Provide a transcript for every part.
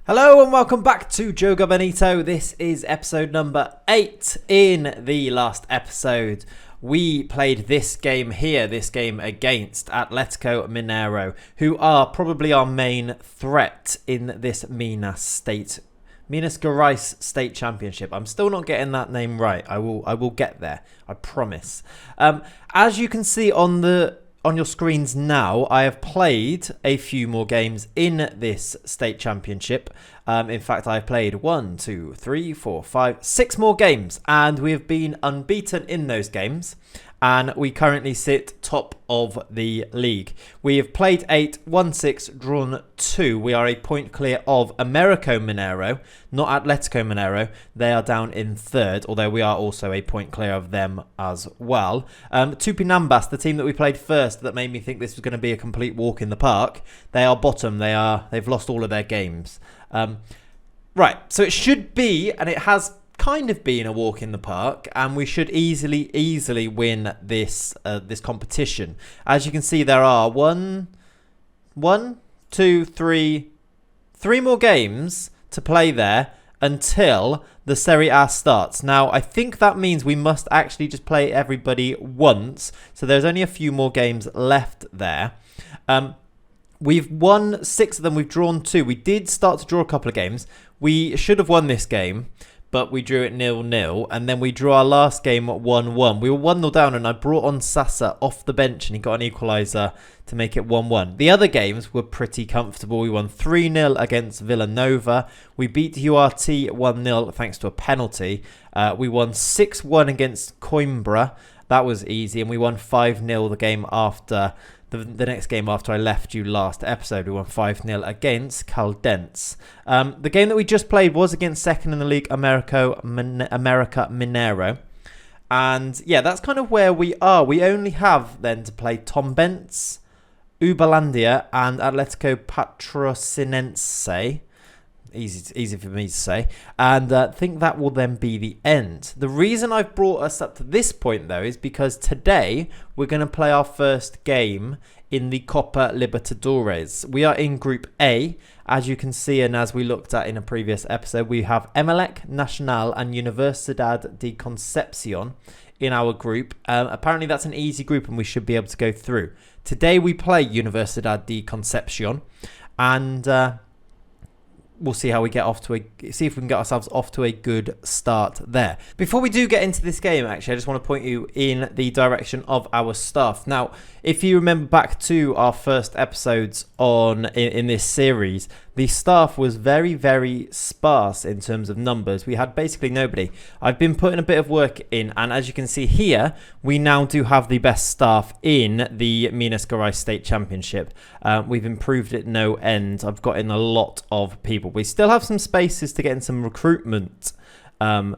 Hello and welcome back to Joga Bonito. This is episode number 8. In the last episode, we played this game here, this game against Atletico Mineiro, who are probably our main threat in this Minas Gerais State Championship. I'm still not getting that name right. I will get there, I promise. As you can see on your screens now, I have played a few more games in this state championship. In fact, I've played 6 more games, and we have been unbeaten in those games. And we currently sit top of the league. We have played 8, won 6, drawn 2. We are a point clear of Américo Mineiro, not Atletico Mineiro. They are down in 3rd, although we are also a point clear of them as well. Tupinambas, the team that we played first that made me think this was going to be a complete walk in the park, they are bottom. They've lost all of their games. Right, so it should be, and it has kind of been a walk in the park, and we should easily win this competition. As you can see, there are three more games to play there until the Serie A starts. Now, I think that means we must actually just play everybody once, so there's only a few more games left there. We've won 6 of them, we've drawn 2. We did start to draw a couple of games. We should have won this game, but we drew it 0-0, and then we drew our last game at 1-1. We were 1-0 down, and I brought on Sasa off the bench, and he got an equaliser to make it 1-1. The other games were pretty comfortable. We won 3-0 against Villanova. We beat URT 1-0 thanks to a penalty. We won 6-1 against Coimbra. That was easy, and we won 5-0 the game after. The next game after I left you last episode, we won 5-0 against Caldense. The game that we just played was against second in the league, América Mineiro. And yeah, that's kind of where we are. We only have then to play Tombense, Uberlandia and Atletico Patrocinense. Easy for me to say. And I think that will then be the end. The reason I've brought us up to this point, though, is because today we're going to play our first game in the Copa Libatadores. We are in Group A. As you can see, and as we looked at in a previous episode, we have Emelec, Nacional and Universidad de Concepcion in our group. Apparently that's an easy group and we should be able to go through. Today we play Universidad de Concepcion, and we'll see how we see if we can get ourselves off to a good start there. Before we do get into this game, actually, I just want to point you in the direction of our staff. Now, if you remember back to our first episodes in this series, the staff was very, very sparse in terms of numbers. We had basically nobody. I've been putting a bit of work in, and as you can see here, we now do have the best staff in the Minas Gerais State Championship. We've improved it no end. I've got in a lot of people. We still have some spaces to get in some recruitment team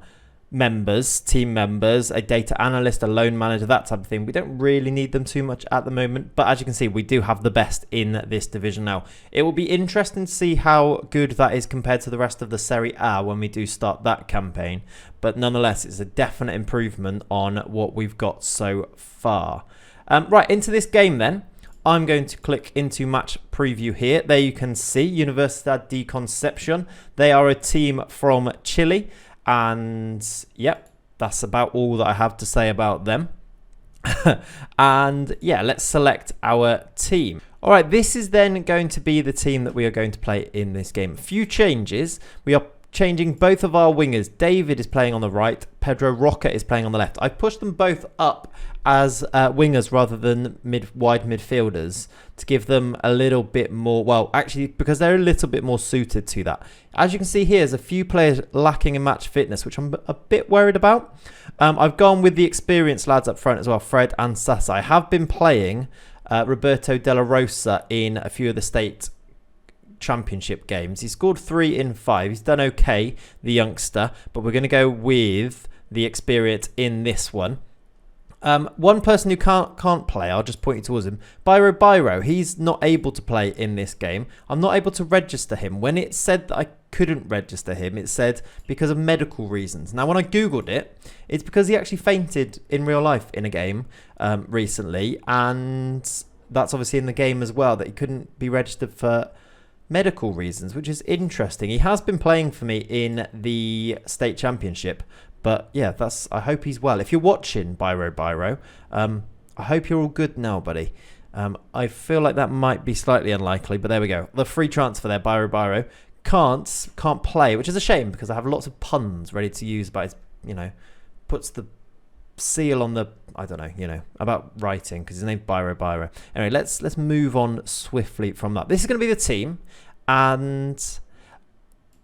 members, a data analyst, a loan manager, that type of thing. We don't really need them too much at the moment, but as you can see, we do have the best in this division now. It will be interesting to see how good that is compared to the rest of the Serie A when we do start that campaign, but nonetheless, it's a definite improvement on what we've got so far. Right, into this game then. I'm going to click into match preview here. There you can see Universidad de Concepcion. They are a team from Chile. And yep, that's about all that I have to say about them. And yeah, let's select our team. All right, this is then going to be the team that we are going to play in this game. A few changes. We are changing both of our wingers. David is playing on the right. Pedro Roca is playing on the left. I pushed them both up as wingers rather than wide midfielders to give them a little bit more, well, actually, because they're a little bit more suited to that. As you can see here, there's a few players lacking in match fitness, which I'm a bit worried about. I've gone with the experienced lads up front as well, Fred and Sasa. I have been playing Roberto De La Rosa in a few of the state championship games. He scored 3 in 5. He's done okay, the youngster, but we're going to go with the experience in this one. One person who can't play, I'll just point you towards him. Biro, he's not able to play in this game. I'm not able to register him. When it said that I couldn't register him, it said because of medical reasons. Now, when I Googled it, it's because he actually fainted in real life in a game recently. And that's obviously in the game as well, that he couldn't be registered for medical reasons, which is interesting. He has been playing for me in the state championship. But yeah, I hope he's well. If you're watching, Biro, I hope you're all good now, buddy. I feel like that might be slightly unlikely, but there we go. The free transfer there, Biro. Can't play, which is a shame because I have lots of puns ready to use, but it's, puts the seal on the, I don't know, about writing because his name's Biro. Anyway, let's move on swiftly from that. This is going to be the team, and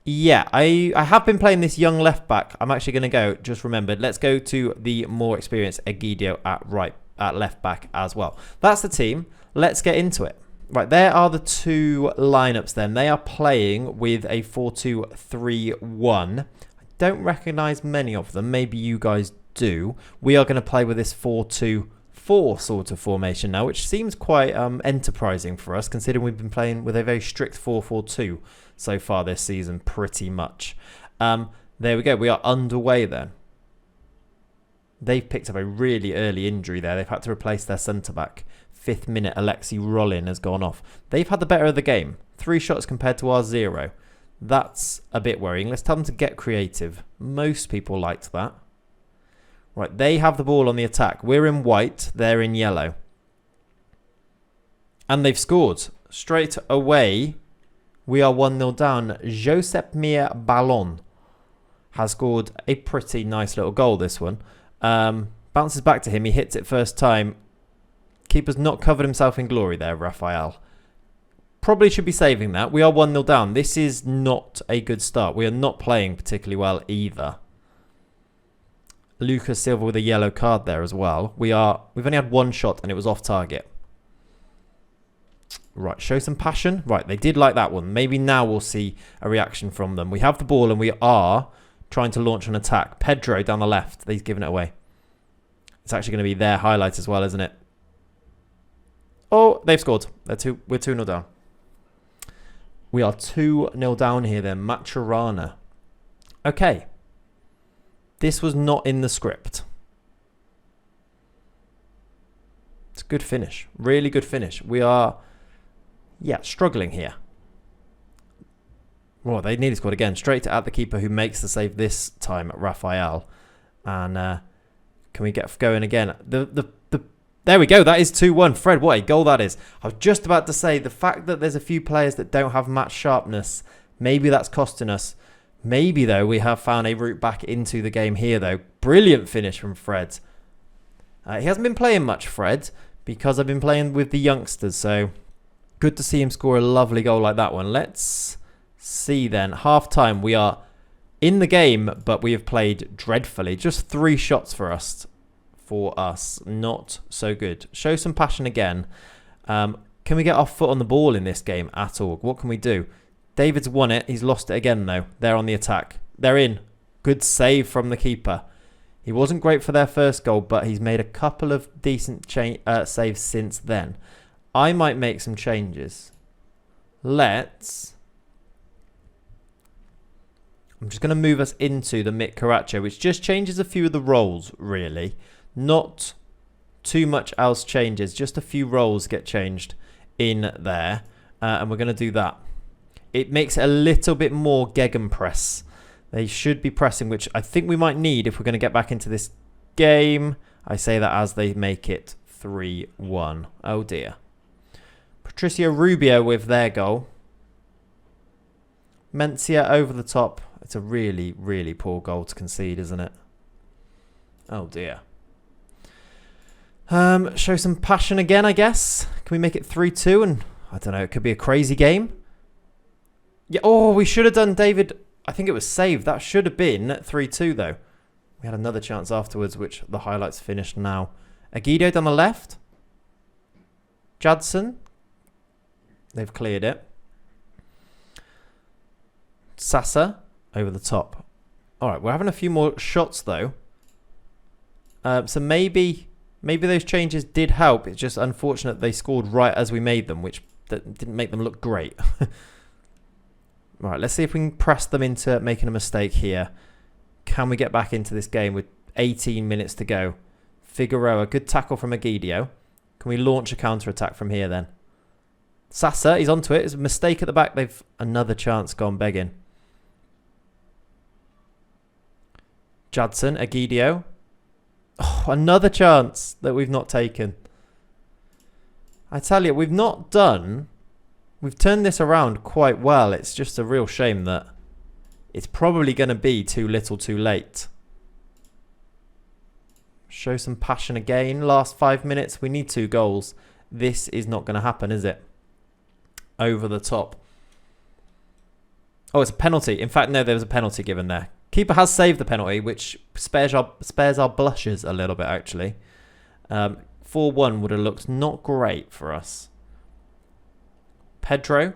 yeah, I have been playing this young left back. I'm actually going to go, just remembered, let's go to the more experienced Egidio at left back as well. That's the team. Let's get into it. Right, there are the two lineups then. They are playing with a 4-2-3-1. I don't recognise many of them. Maybe you guys do. We are going to play with this 4-2-4 sort of formation now, which seems quite enterprising for us, considering we've been playing with a very strict 4-4-2 so far this season, pretty much. There we go. We are underway then. They've picked up a really early injury there. They've had to replace their centre-back. 5th minute, Alexei Rollin has gone off. They've had the better of the game. 3 shots compared to our 0. That's a bit worrying. Let's tell them to get creative. Most people liked that. Right, they have the ball on the attack. We're in white. They're in yellow. And they've scored. Straight away, we are 1-0 down. Josep Mir Ballon has scored a pretty nice little goal, this one. Bounces back to him. He hits it first time. Keeper's not covered himself in glory there, Raphael. Probably should be saving that. We are 1-0 down. This is not a good start. We are not playing particularly well either. Lucas Silva with a yellow card there as well. We've only had 1 shot and it was off target. Right, show some passion. Right, they did like that one. Maybe now we'll see a reaction from them. We have the ball and we are trying to launch an attack. Pedro down the left. He's given it away. It's actually going to be their highlight as well, isn't it? Oh, they've scored. We're 2-0 down. We are 2-0 down here then. Maturana. Okay. This was not in the script. It's a good finish. Really good finish. We are, struggling here. Well, they nearly scored again. Straight at the keeper who makes the save this time, Raphael. And can we get going again? There we go. That is 2-1. Fred, what a goal that is. I was just about to say, the fact that there's a few players that don't have match sharpness, maybe that's costing us. Maybe, though, we have found a route back into the game here, though. Brilliant finish from Fred. He hasn't been playing much, Fred, because I've been playing with the youngsters, so good to see him score a lovely goal like that one. Let's see then. Half-time, we are in the game, but we have played dreadfully. Just 3 shots for us. Not so good. Show some passion again. Can we get our foot on the ball in this game at all? What can we do? David's won it. He's lost it again, though. They're on the attack. They're in. Good save from the keeper. He wasn't great for their first goal, but he's made a couple of decent saves since then. I might make some changes. I'm just going to move us into the Mick Caracho, which just changes a few of the roles, really. Not too much else changes. Just a few roles get changed in there. And we're going to do that. It makes it a little bit more gegenpress. They should be pressing, which I think we might need if we're going to get back into this game. I say that as they make it 3-1. Oh, dear. Patricio Rubio with their goal. Mencia over the top. It's a really, really poor goal to concede, isn't it? Oh, dear. Show some passion again, I guess. Can we make it 3-2? And I don't know, it could be a crazy game. Yeah. Oh, we should have done David. I think it was saved. That should have been 3-2, though. We had another chance afterwards, which the highlights finished now. Egidio down the left. Jadson. They've cleared it. Sasa over the top. All right, we're having a few more shots, though. So maybe Maybe those changes did help. It's just unfortunate they scored right as we made them, which didn't make them look great. Right, let's see if we can press them into making a mistake here. Can we get back into this game with 18 minutes to go? Figueroa, good tackle from Egidio. Can we launch a counter-attack from here then? Sasa, he's onto it. It's a mistake at the back. They've another chance gone begging. Jadson, Egidio. Oh, another chance that we've not taken. I tell you, we've turned this around quite well. It's just a real shame that it's probably going to be too little too late. Show some passion again. Last 5 minutes. We need 2 goals. This is not going to happen, is it? Over the top. Oh, it's a penalty. In fact, no, there was a penalty given there. Keeper has saved the penalty, which spares our blushes a little bit, actually. 4-1 would have looked not great for us. Pedro.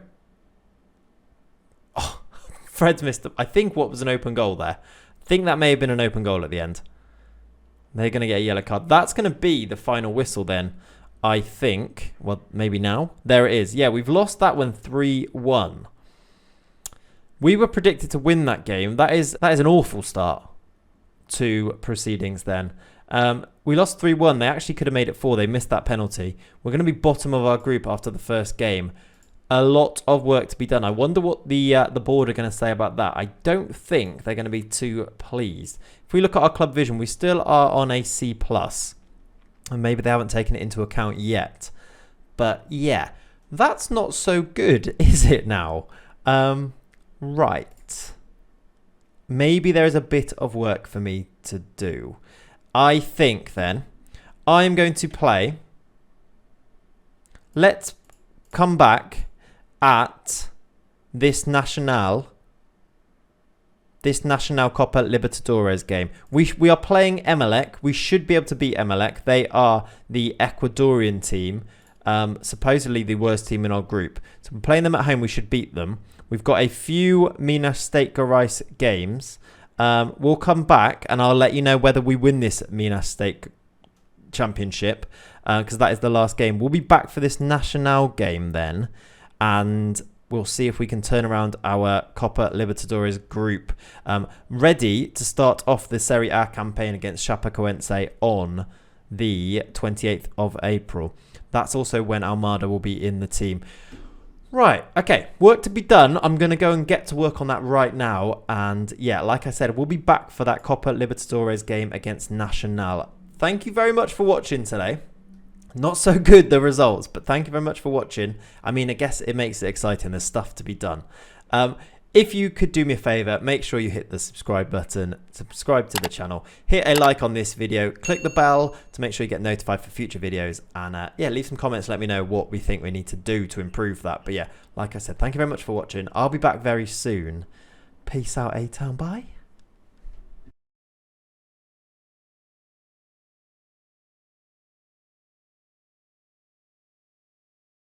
Oh, Fred's missed I think what was an open goal there. I think that may have been an open goal at the end. They're going to get a yellow card. That's going to be the final whistle then, I think. Well, maybe now. There it is. Yeah, we've lost that one 3-1. We were predicted to win that game. That is an awful start to proceedings then. We lost 3-1. They actually could have made it 4. They missed that penalty. We're going to be bottom of our group after the first game. A lot of work to be done. I wonder what the board are going to say about that. I don't think they're going to be too pleased. If we look at our club vision, we still are on a C+. And maybe they haven't taken it into account yet. But yeah, that's not so good, is it now? Right. Maybe there is a bit of work for me to do. I think then I'm going to play. Let's come back at this Nacional Copa Libertadores game. We are playing Emelec. We should be able to beat Emelec. They are the Ecuadorian team, supposedly the worst team in our group. So we're playing them at home. We should beat them. We've got a few Minas State Gerais games. We'll come back and I'll let you know whether we win this Minas State Championship, because that is the last game. We'll be back for this Nacional game then, and we'll see if we can turn around our Copa Libertadores group. Ready to start off the Serie A campaign against Chapecoense on the 28th of April. That's also when Almada will be in the team. Right, okay, work to be done. I'm going to go and get to work on that right now. And yeah, like I said, we'll be back for that Copa Libertadores game against Nacional. Thank you very much for watching today. Not so good, the results, but thank you very much for watching. I mean, I guess it makes it exciting. There's stuff to be done. If you could do me a favor, make sure you hit the subscribe button, subscribe to the channel, hit a like on this video, click the bell to make sure you get notified for future videos, and yeah, leave some comments, let me know what we think we need to do to improve that. But yeah, like I said, thank you very much for watching. I'll be back very soon. Peace out, A-Town. Bye.